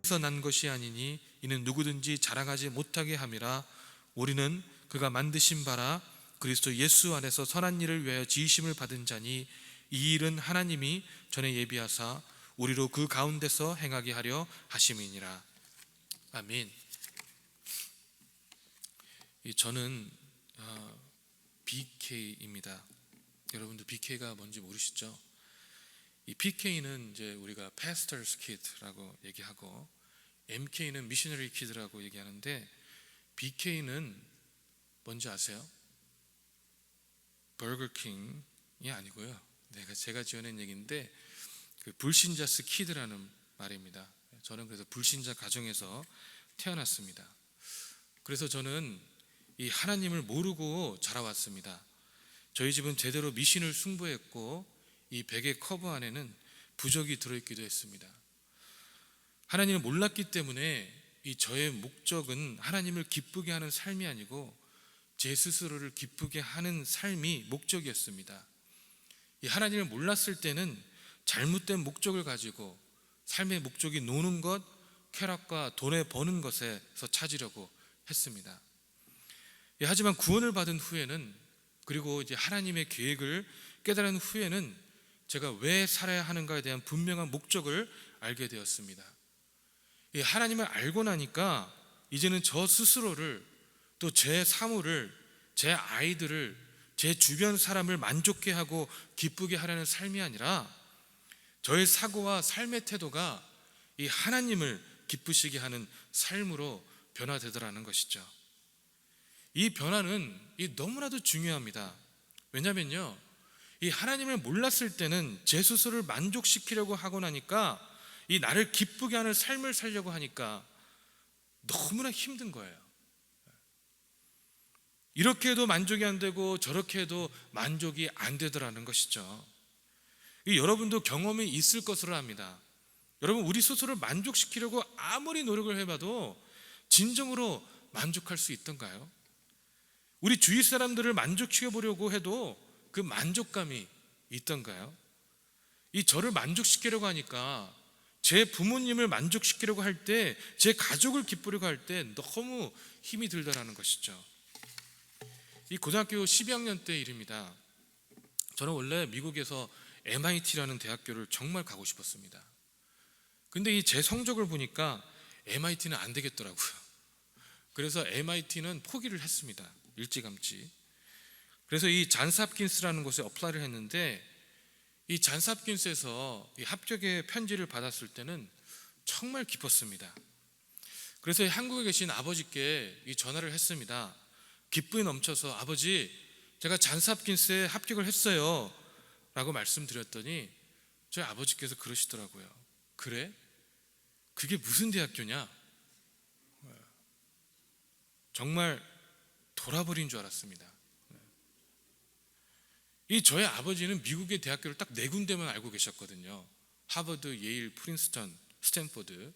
에서 난 것이 아니니 이는 누구든지 자랑하지 못하게 함이라. 우리는 그가 만드신 바라 그리스도 예수 안에서 선한 일을 위하여 지으심을 받은 자니 이 일은 하나님이 전에 예비하사 우리로 그 가운데서 행하게 하려 하심이니라. 아멘. 저는 BK입니다. 여러분들 BK가 뭔지 모르시죠? 이 PK는 이제 우리가 Pastor's Kid라고 얘기하고 MK는 Missionary Kid라고 얘기하는데 BK는 뭔지 아세요? 버거킹이 아니고요. 제가 지어낸 얘기인데 그 불신자스 키드라는 말입니다. 저는 그래서 불신자 가정에서 태어났습니다. 그래서 저는 이 하나님을 모르고 자라왔습니다. 저희 집은 제대로 미신을 숭배했고 이 베개 커버 안에는 부적이 들어있기도 했습니다. 하나님을 몰랐기 때문에 이 저의 목적은 하나님을 기쁘게 하는 삶이 아니고 제 스스로를 기쁘게 하는 삶이 목적이었습니다. 이 하나님을 몰랐을 때는 잘못된 목적을 가지고 삶의 목적이 노는 것, 쾌락과 돈을 버는 것에서 찾으려고 했습니다. 하지만 구원을 받은 후에는, 그리고 이제 하나님의 계획을 깨달은 후에는 제가 왜 살아야 하는가에 대한 분명한 목적을 알게 되었습니다. 하나님을 알고 나니까 이제는 저 스스로를, 또 제 사물을, 제 아이들을, 제 주변 사람을 만족해 하고 기쁘게 하려는 삶이 아니라 저의 사고와 삶의 태도가 이 하나님을 기쁘시게 하는 삶으로 변화되더라는 것이죠. 이 변화는 너무나도 중요합니다. 왜냐면요, 이 하나님을 몰랐을 때는 제 스스로를 만족시키려고 하고 나니까 이 나를 기쁘게 하는 삶을 살려고 하니까 너무나 힘든 거예요. 이렇게 해도 만족이 안 되고 저렇게 해도 만족이 안 되더라는 것이죠. 여러분도 경험이 있을 것으로 합니다. 여러분, 우리 스스로를 만족시키려고 아무리 노력을 해봐도 진정으로 만족할 수 있던가요? 우리 주위 사람들을 만족시켜보려고 해도 그 만족감이 있던가요? 저를 만족시키려고 하니까, 제 부모님을 만족시키려고 할 때, 제 가족을 기쁘려고 할 때 너무 힘이 들더라는 것이죠. 고등학교 12학년 때 일입니다. 저는 원래 미국에서 MIT라는 대학교를 정말 가고 싶었습니다. 근데 제 성적을 보니까 MIT는 안 되겠더라고요. 그래서 MIT는 포기를 했습니다. 일찌감치. 그래서 잔스 홉킨스라는 곳에 어플라이를 했는데, 이 잔스 홉킨스에서 합격의 편지를 받았을 때는 정말 기뻤습니다. 그래서 한국에 계신 아버지께 전화를 했습니다. 기쁨이 넘쳐서, 아버지, 제가 잔스 홉킨스에 합격을 했어요 라고 말씀드렸더니 저희 아버지께서 그러시더라고요. 그래? 그게 무슨 대학교냐? 정말 돌아버린 줄 알았습니다. 저희 아버지는 미국의 대학교를 딱 4군데만 알고 계셨거든요. 하버드, 예일, 프린스턴, 스탠포드.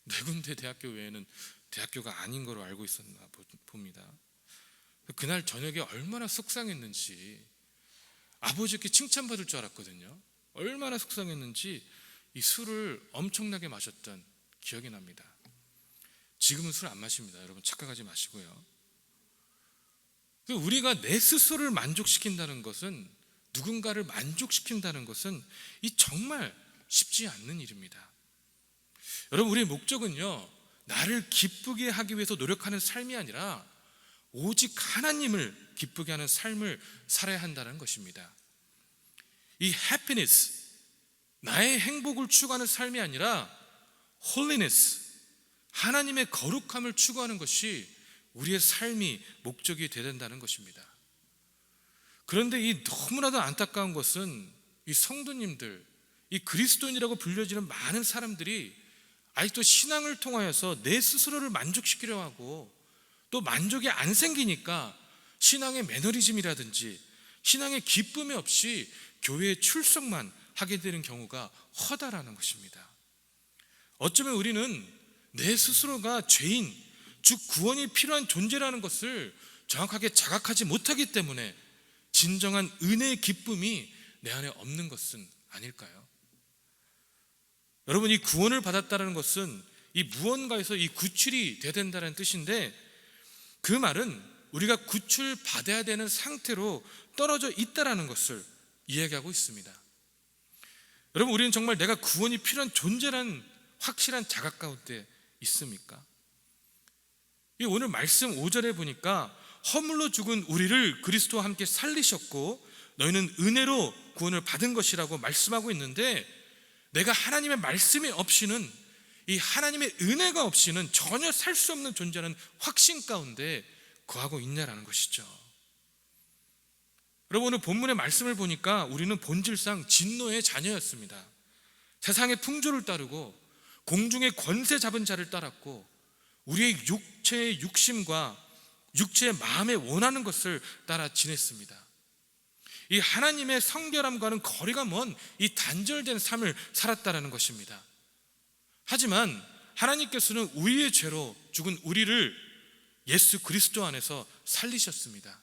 4군데 대학교 외에는 대학교가 아닌 거로 알고 있었나 봅니다. 그날 저녁에 얼마나 속상했는지, 아버지께 칭찬받을 줄 알았거든요. 얼마나 속상했는지 술을 엄청나게 마셨던 기억이 납니다. 지금은 술 안 마십니다. 여러분, 착각하지 마시고요. 우리가 내 스스로를 만족시킨다는 것은, 누군가를 만족시킨다는 것은 정말 쉽지 않는 일입니다. 여러분, 우리의 목적은요, 나를 기쁘게 하기 위해서 노력하는 삶이 아니라 오직 하나님을 기쁘게 하는 삶을 살아야 한다는 것입니다. happiness, 나의 행복을 추구하는 삶이 아니라 holiness, 하나님의 거룩함을 추구하는 것이 우리의 삶이 목적이 되어야 된다는 것입니다. 그런데 너무나도 안타까운 것은 성도님들, 그리스도인이라고 불려지는 많은 사람들이 아직도 신앙을 통하여서 내 스스로를 만족시키려 하고, 또 만족이 안 생기니까 신앙의 매너리즘이라든지 신앙의 기쁨이 없이 교회에 출석만 하게 되는 경우가 허다라는 것입니다. 어쩌면 우리는 내 스스로가 죄인, 즉 구원이 필요한 존재라는 것을 정확하게 자각하지 못하기 때문에 진정한 은혜의 기쁨이 내 안에 없는 것은 아닐까요? 우리가 내 스스로가 죄인, 즉 구원이 필요한 존재라는 것을 정확하게 자각하지 못하기 때문에 진정한 은혜의 기쁨이 내 안에 없는 것은 아닐까요? 여러분, 이 구원을 받았다는 것은 이 무언가에서 이 구출이 돼야 된다는 뜻인데, 그 말은 우리가 구출받아야 되는 상태로 떨어져 있다는 것을 이야기하고 있습니다. 여러분, 우리는 정말 내가 구원이 필요한 존재라는 확실한 자각 가운데 있습니까? 이 오늘 말씀 5절에 보니까 허물로 죽은 우리를 그리스도와 함께 살리셨고 너희는 은혜로 구원을 받은 것이라고 말씀하고 있는데, 내가 하나님의 말씀이 없이는, 이 하나님의 은혜가 없이는 전혀 살 수 없는 존재는 확신 가운데 거하고 있냐라는 것이죠. 여러분, 오늘 본문의 말씀을 보니까 우리는 본질상 진노의 자녀였습니다. 세상의 풍조를 따르고 공중의 권세 잡은 자를 따랐고 우리의 육체의 육심과 육체의 마음에 원하는 것을 따라 지냈습니다. 이 하나님의 성결함과는 거리가 먼 이 단절된 삶을 살았다는 것입니다. 하지만 하나님께서는 우리의 죄로 죽은 우리를 예수 그리스도 안에서 살리셨습니다.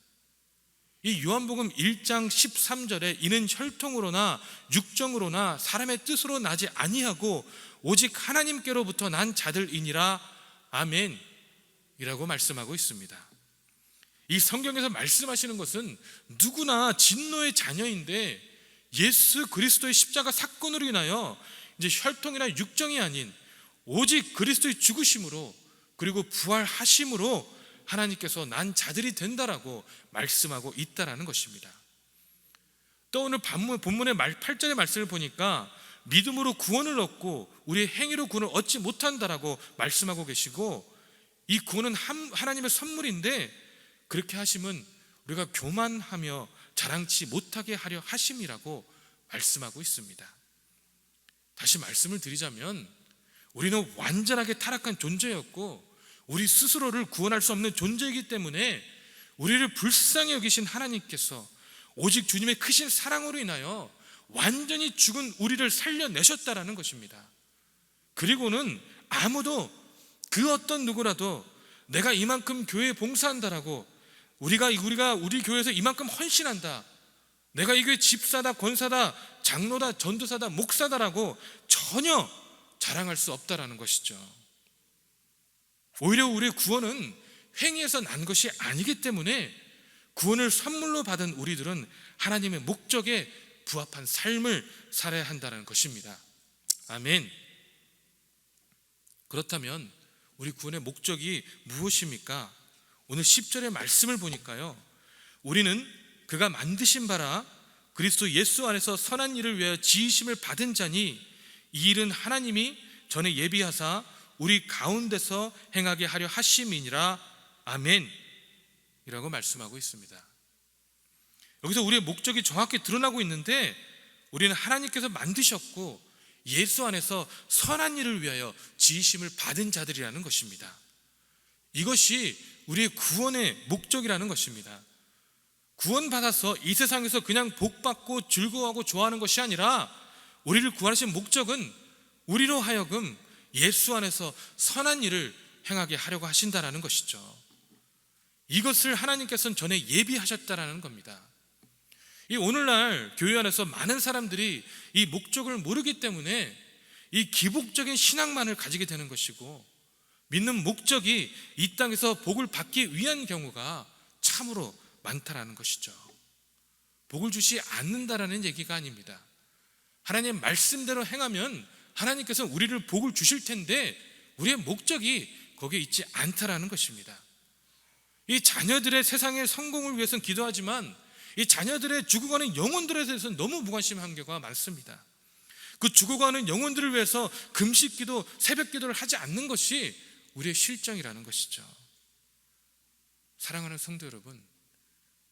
이 요한복음 1장 13절에 이는 혈통으로나 육정으로나 사람의 뜻으로 나지 아니하고 오직 하나님께로부터 난 자들이니라 아멘 이라고 말씀하고 있습니다. 이 성경에서 말씀하시는 것은 누구나 진노의 자녀인데 예수 그리스도의 십자가 사건으로 인하여 이제 혈통이나 육정이 아닌 오직 그리스도의 죽으심으로 그리고 부활하심으로 하나님께서 난 자들이 된다라고 말씀하고 있다라는 것입니다. 또 오늘 본문의 8절의 말씀을 보니까 믿음으로 구원을 얻고 우리의 행위로 구원을 얻지 못한다라고 말씀하고 계시고, 이 구원은 하나님의 선물인데 그렇게 하심은 우리가 교만하며 자랑치 못하게 하려 하심이라고 말씀하고 있습니다. 다시 말씀을 드리자면 우리는 완전하게 타락한 존재였고 우리 스스로를 구원할 수 없는 존재이기 때문에 우리를 불쌍히 여기신 하나님께서 오직 주님의 크신 사랑으로 인하여 완전히 죽은 우리를 살려내셨다라는 것입니다. 그리고는 아무도, 그 어떤 누구라도 내가 이만큼 교회에 봉사한다라고, 우리가 우리 교회에서 이만큼 헌신한다, 내가 이 교회 집사다, 권사다, 장로다, 전도사다, 목사다라고 전혀 자랑할 수 없다라는 것이죠. 오히려 우리의 구원은 행위에서 난 것이 아니기 때문에 구원을 선물로 받은 우리들은 하나님의 목적에 부합한 삶을 살아야 한다는 것입니다. 아멘. 그렇다면 우리 구원의 목적이 무엇입니까? 오늘 10절의 말씀을 보니까요, 우리는 그가 만드신 바라 그리스도 예수 안에서 선한 일을 위하여 지으심을 받은 자니 이 일은 하나님이 전에 예비하사 우리 가운데서 행하게 하려 하심이니라 아멘 이라고 말씀하고 있습니다. 여기서 우리의 목적이 정확히 드러나고 있는데, 우리는 하나님께서 만드셨고 예수 안에서 선한 일을 위하여 지으심을 받은 자들이라는 것입니다. 이것이 우리의 구원의 목적이라는 것입니다. 구원받아서 이 세상에서 그냥 복받고 즐거워하고 좋아하는 것이 아니라 우리를 구원하신 목적은 우리로 하여금 예수 안에서 선한 일을 행하게 하려고 하신다라는 것이죠. 이것을 하나님께서는 전에 예비하셨다라는 겁니다. 이 오늘날 교회 안에서 많은 사람들이 이 목적을 모르기 때문에 이 기복적인 신앙만을 가지게 되는 것이고, 믿는 목적이 이 땅에서 복을 받기 위한 경우가 참으로 많다라는 것이죠. 복을 주시 않는다라는 얘기가 아닙니다. 하나님 말씀대로 행하면 하나님께서 우리를 복을 주실 텐데 우리의 목적이 거기에 있지 않다라는 것입니다. 이 자녀들의 세상의 성공을 위해서는 기도하지만 이 자녀들의 죽어가는 영혼들에 대해서는 너무 무관심한 경우가 많습니다. 그 죽어가는 영혼들을 위해서 금식기도, 새벽기도를 하지 않는 것이 우리의 실정이라는 것이죠. 사랑하는 성도 여러분,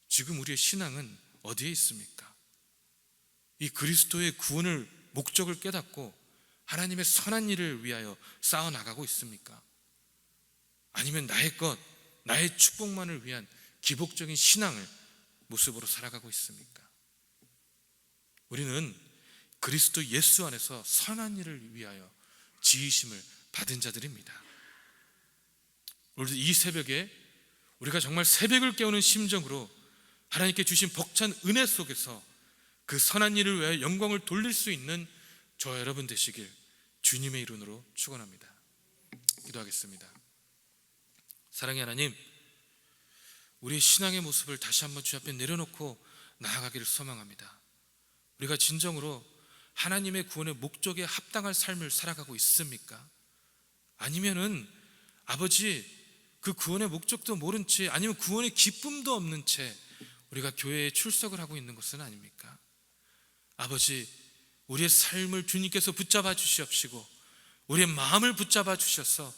지금 우리의 신앙은 어디에 있습니까? 이 그리스도의 구원을 목적을 깨닫고 하나님의 선한 일을 위하여 싸워나가고 있습니까? 아니면 나의 것, 나의 축복만을 위한 기복적인 신앙을 모습으로 살아가고 있습니까? 우리는 그리스도 예수 안에서 선한 일을 위하여 지으심을 받은 자들입니다. 오늘 이 새벽에 우리가 정말 새벽을 깨우는 심정으로 하나님께 주신 벅찬 은혜 속에서 그 선한 일을 위하여 영광을 돌릴 수 있는 저 여러분 되시길 주님의 이름으로 축원합니다. 기도하겠습니다. 사랑의 하나님, 우리의 신앙의 모습을 다시 한번 주 앞에 내려놓고 나아가기를 소망합니다. 우리가 진정으로 하나님의 구원의 목적에 합당한 삶을 살아가고 있습니까? 아니면은 아버지, 그 구원의 목적도 모른 채, 아니면 구원의 기쁨도 없는 채 우리가 교회에 출석을 하고 있는 것은 아닙니까? 아버지, 우리의 삶을 주님께서 붙잡아 주시옵시고 우리의 마음을 붙잡아 주셔서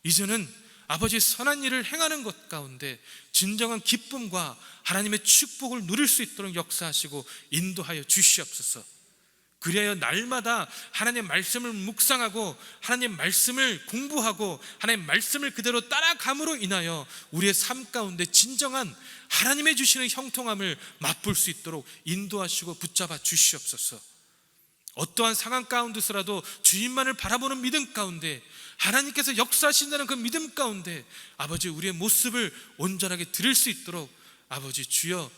이제는 아버지 선한 일을 행하는 것 가운데 진정한 기쁨과 하나님의 축복을 누릴 수 있도록 역사하시고 인도하여 주시옵소서. 그리하여 날마다 하나님의 말씀을 묵상하고 하나님의 말씀을 공부하고 하나님의 말씀을 그대로 따라감으로 인하여 우리의 삶 가운데 진정한 하나님의 주시는 형통함을 맛볼 수 있도록 인도하시고 붙잡아 주시옵소서. 어떠한 상황 가운데서라도 주님만을 바라보는 믿음 가운데, 하나님께서 역사하신다는 그 믿음 가운데 아버지, 우리의 모습을 온전하게 드릴 수 있도록 아버지 주여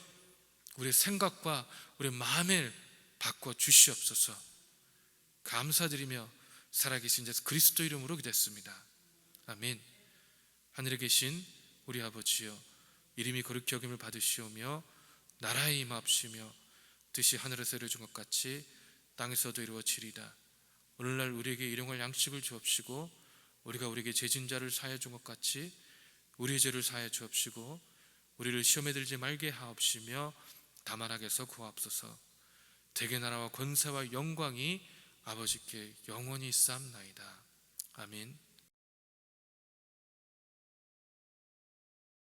우리의 생각과 우리의 마음을 바꿔 주시옵소서. 감사드리며 살아계신 예수 그리스도 이름으로 기도했습니다. 아멘. 하늘에 계신 우리 아버지여, 이름이 거룩히 여김을 받으시오며 나라의 임하옵시며 뜻이 하늘에서 이루어진 것 같이 땅에서도 이루어지리이다. 오늘날 우리에게 일용할 양식을 주옵시고 우리가 우리에게 죄진 자를 사하여 준 것 같이 우리의 죄를 사하여 주옵시고 우리를 시험에 들지 말게 하옵시며 다만 악에서 구하옵소서. 대개 나라와 권세와 영광이 아버지께 영원히 쌓옵나이다. 아멘.